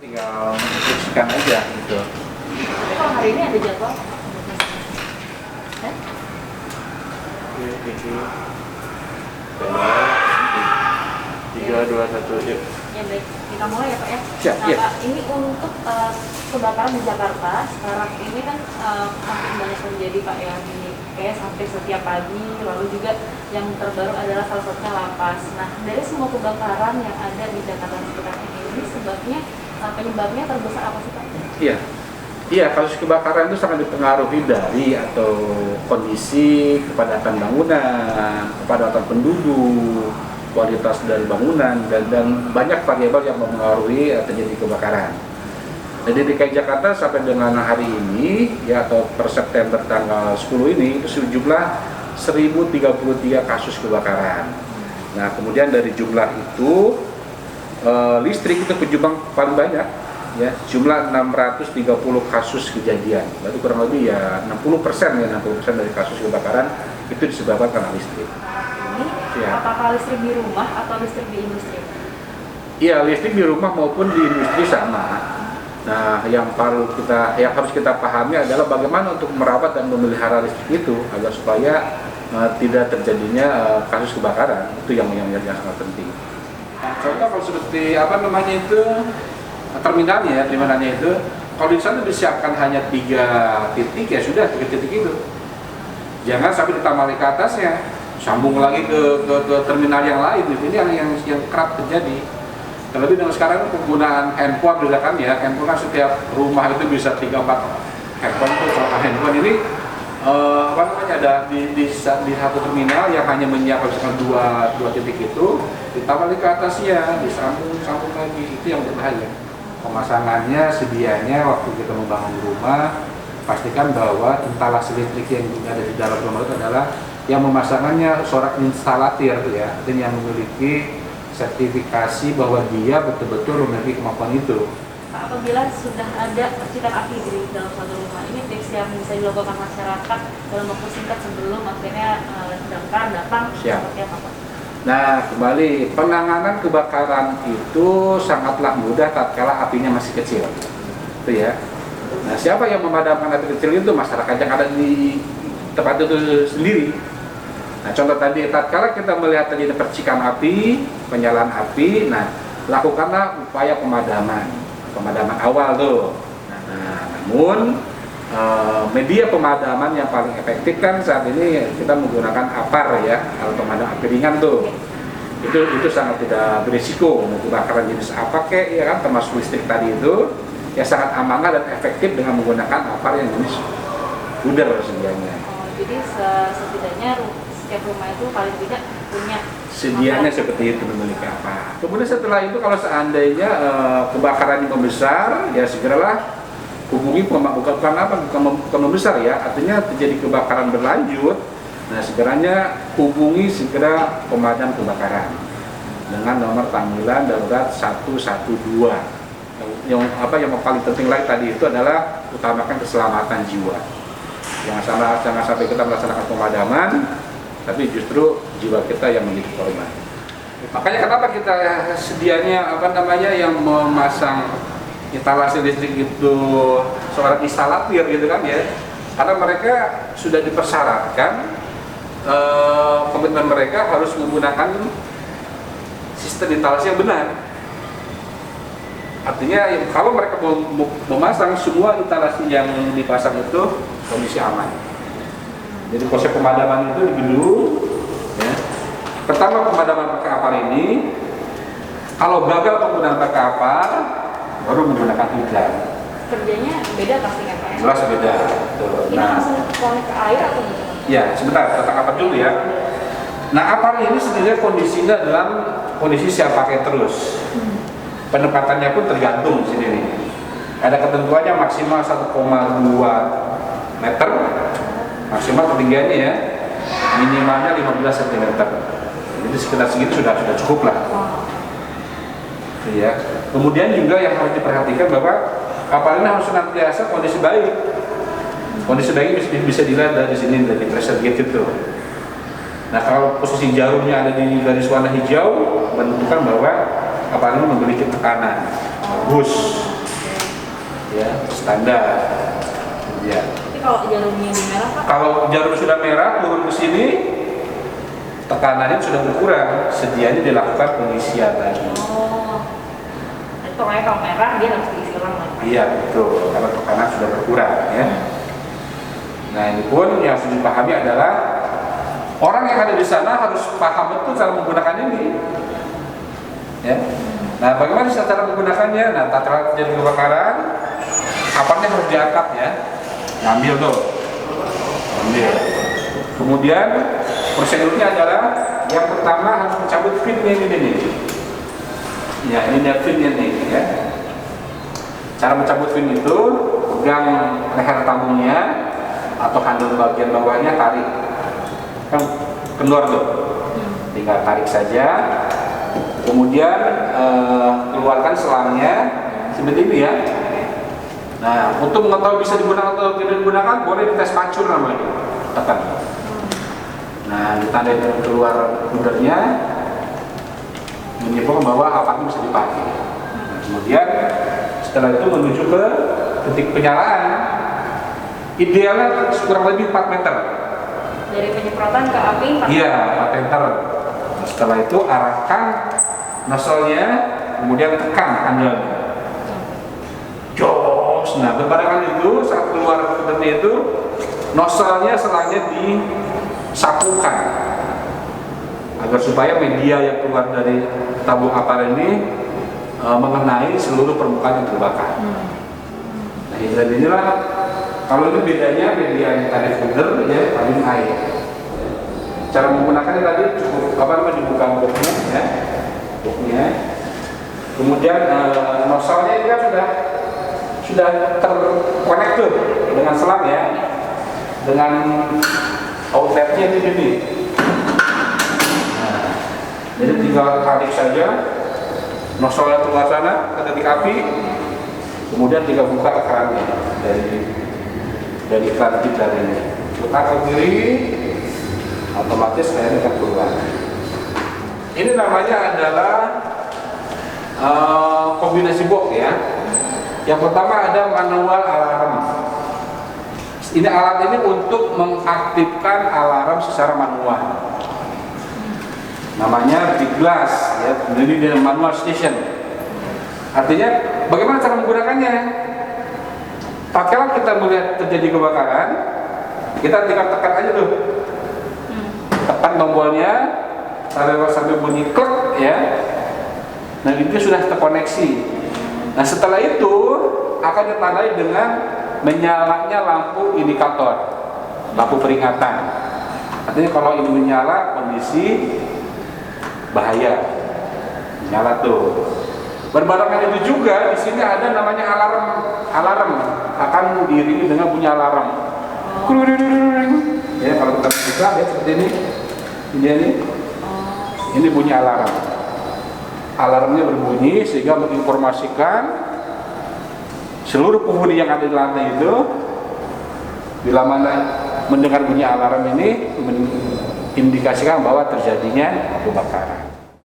Tinggal menginstruksikan aja gitu. Tapi kalau hari ini ada jadwal? Tiga, dua, satu, yuk. Ya baik, kita mulai ya Pak ya. Siap, Nah iya. Pak, ini untuk kebakaran di Jakarta sekarang ini kan makin banyak terjadi Pak ya, ini kayak sampai setiap pagi, lalu juga yang terbaru adalah salah satunya lapas. Nah dari semua kebakaran yang ada di Jakarta sekitarnya ini sebabnya penyebabnya terbesar apa sih Pak? Iya. Iya, kasus kebakaran itu sangat dipengaruhi dari atau kondisi kepadatan bangunan, kepadatan penduduk, kualitas dari bangunan, dan banyak variabel yang mempengaruhi terjadi kebakaran. Jadi di DKI Jakarta sampai dengan hari ini, ya atau per September tanggal 10 ini, itu sejumlah 1033 kasus kebakaran. Nah, kemudian dari jumlah itu, listrik itu penyumbang paling banyak, ya jumlah 630 kasus kejadian. Berarti kurang lebih ya 60% ya 60% dari kasus kebakaran itu disebabkan karena listrik. Ini Ya. apakah listrik di rumah atau listrik di industri? Iya, listrik di rumah maupun di industri sama. Nah, yang harus kita pahami adalah bagaimana untuk merawat dan memelihara listrik itu agar supaya tidak terjadinya kasus kebakaran. Itu yang sangat penting. Nah, contoh kalau seperti terminalnya itu, kalau di sana disiapkan hanya 3 titik ya sudah 3 titik itu. Jangan sampai ditambah lagi ke atasnya, sambung lagi ke terminal yang lain. Ini yang kerap terjadi. Terlebih dengan sekarang penggunaan handphone juga kan ya, handphone kan setiap rumah itu bisa 3-4 handphone itu. Kalau handphone ini ada di satu terminal yang hanya menyiapkan dua titik itu, ditambah lagi ke atasnya, disambung lagi, itu yang berbahaya. Pemasangannya sedianya waktu kita membangun rumah, pastikan bahwa instalasi listrik yang ada di dalam rumah itu adalah yang memasangkannya seorang instalatir ya, dan yang memiliki sertifikasi bahwa dia betul-betul memiliki kemampuan itu. Pak, apabila sudah ada percikan api di dalam suatu rumah, ini tips yang bisa dilakukan masyarakat dalam waktu singkat sebelum akhirnya damkar datang seperti apa Pak? Nah, kembali penanganan kebakaran itu sangatlah mudah tatkala apinya masih kecil, itu ya. Nah, siapa yang memadamkan api kecil itu? Masyarakat yang ada di tempat itu sendiri. Nah, contoh tadi, tatkala kita melihat terjadi percikan api, penyalaan api, nah lakukanlah upaya pemadaman awal tuh. Nah, namun media pemadaman yang paling efektif kan saat ini kita menggunakan APAR ya, alat pemadam api ringan tuh. Itu sangat tidak berisiko, mau kebakaran jenis apa kek ya kan, termasuk listrik tadi itu ya sangat amanah dan efektif dengan menggunakan APAR yang jenis puder sedianya. Jadi setidaknya setiap rumah itu paling tidak punya Sedianya seperti itu, memiliki apa. Kemudian setelah itu kalau seandainya kebakaran yang membesar, ya segeralah hubungi bukan membesar ya, artinya terjadi kebakaran berlanjut. Nah, hubungi segera pemadam kebakaran dengan nomor panggilan darurat 112. Yang paling penting lagi tadi itu adalah utamakan keselamatan jiwa. Jangan sampai kita melaksanakan pemadaman, tapi justru jiwa kita yang menjadi korban. Makanya kenapa kita sedianya yang memasang instalasi listrik itu seorang instalatir gitu kan ya, karena mereka sudah dipersyaratkan komitmen mereka harus menggunakan sistem instalasi yang benar. Artinya kalau mereka memasang semua instalasi yang dipasang itu kondisi aman. Jadi proses pemadaman itu di gedung ya. Pertama pemadaman pakai APAR ini, kalau gagal penggunaan pakai APAR baru menggunakan hidran. Kerjanya beda pastinya Pak? Jelas beda. Ini langsung connect ke air atau gimana? Ya, sebentar, tentang APAR dulu ya. Nah, APAR ini sebenarnya kondisinya dalam kondisi siap pakai terus. Penempatannya pun tergantung di sini nih. Ada ketentuannya maksimal 1,2 meter, maksimal ketinggiannya ya, minimalnya 15 cm. Jadi sekitar segitu sudah cukup lah. Ya. Kemudian juga yang harus diperhatikan bahwa kapal ini harus senantiasa kondisi baik. Kondisi baik bisa dilihat dari sini, dari pressure gauge itu. Nah, kalau posisi jarumnya ada di garis warna hijau, menunjukkan bahwa kapal ini memiliki tekanan bagus. ya standar. Ya. Tapi kalau jarumnya di merah Pak? Kalau jarum sudah merah turun ke sini, tekanannya sudah berkurang, sedianya dilakukan pengisian lagi. Oh, jadi pokoknya kalau merah dia harus diisi ulang lagi. Iya betul, karena tekanan sudah berkurang ya. Nah ini pun yang harus dipahami adalah orang yang ada di sana harus paham betul cara menggunakan ini. Ya. Nah bagaimana cara menggunakannya? Nah tatkala terjadi kebakaran, apanya harus diangkat ya, ngambil tuh, ambil. Kemudian prosedurnya adalah yang pertama harus mencabut pinnya ini nih. Ya ini dia pinnya nih ya. Cara mencabut pin itu, pegang leher tabungnya atau handle bagian bawahnya, tarik, kan kendor tuh, tinggal tarik saja. Kemudian keluarkan selangnya seperti ini ya. Nah untuk mengetahui bisa digunakan atau tidak digunakan, boleh dites macur namanya, tekan. Nah ditandai dengan keluar pudernya, menyimpulkan bahwa apatnya bisa dipakai. Nah, kemudian setelah itu menuju ke titik penyalaan, idealnya kurang lebih 4 meter. Dari penyemprotan ke api 4 meter? Iya, 4 meter. Nah, setelah itu arahkan nozzle-nya, kemudian tekan handle-nya. Jos. Nah, berbarengan itu saat keluar pudernya itu, nozzle-nya selangnya disapukan agar supaya media yang keluar dari tabung apar ini mengenai seluruh permukaan yang terbakar. Nah, dan inilah kalau ini bedanya media yang tadi puder ya paling air. Cara menggunakannya tadi cukup dibuka boxnya ya, boxnya. Kemudian nozzle-nya ini kan sudah terkonek tuh dengan selang ya, dengan outletnya ini. Nah, jadi tinggal tarik saja, nozzle-nya keluar sana ke titik api, kemudian tinggal buka kerannya dari keran kita ini, putar ke kiri, otomatis airnya akan keluar. Ini namanya adalah kombinasi box ya. Yang pertama ada manual alarm. Ini alat ini untuk mengaktifkan alarm secara manual. Namanya big glass ya, jadi dengan manual station. Artinya bagaimana cara menggunakannya? Tatkala kita melihat terjadi kebakaran, kita tinggal tekan aja tuh, tekan tombolnya sampai bunyi klik ya. Nah itu sudah terkoneksi. Nah setelah itu akan ditandai dengan menyalanya lampu indikator, lampu peringatan. Artinya kalau ini menyala kondisi bahaya, menyala tuh. Berbarengan itu juga di sini ada namanya alarm akan diiringi dengan bunyi alarm. Ya kalau kita buka ya seperti ini ini bunyi alarm. Alarmnya berbunyi sehingga menginformasikan seluruh penghuni yang ada di lantai itu bila mana mendengar bunyi alarm ini mengindikasikan bahwa terjadinya kebakaran.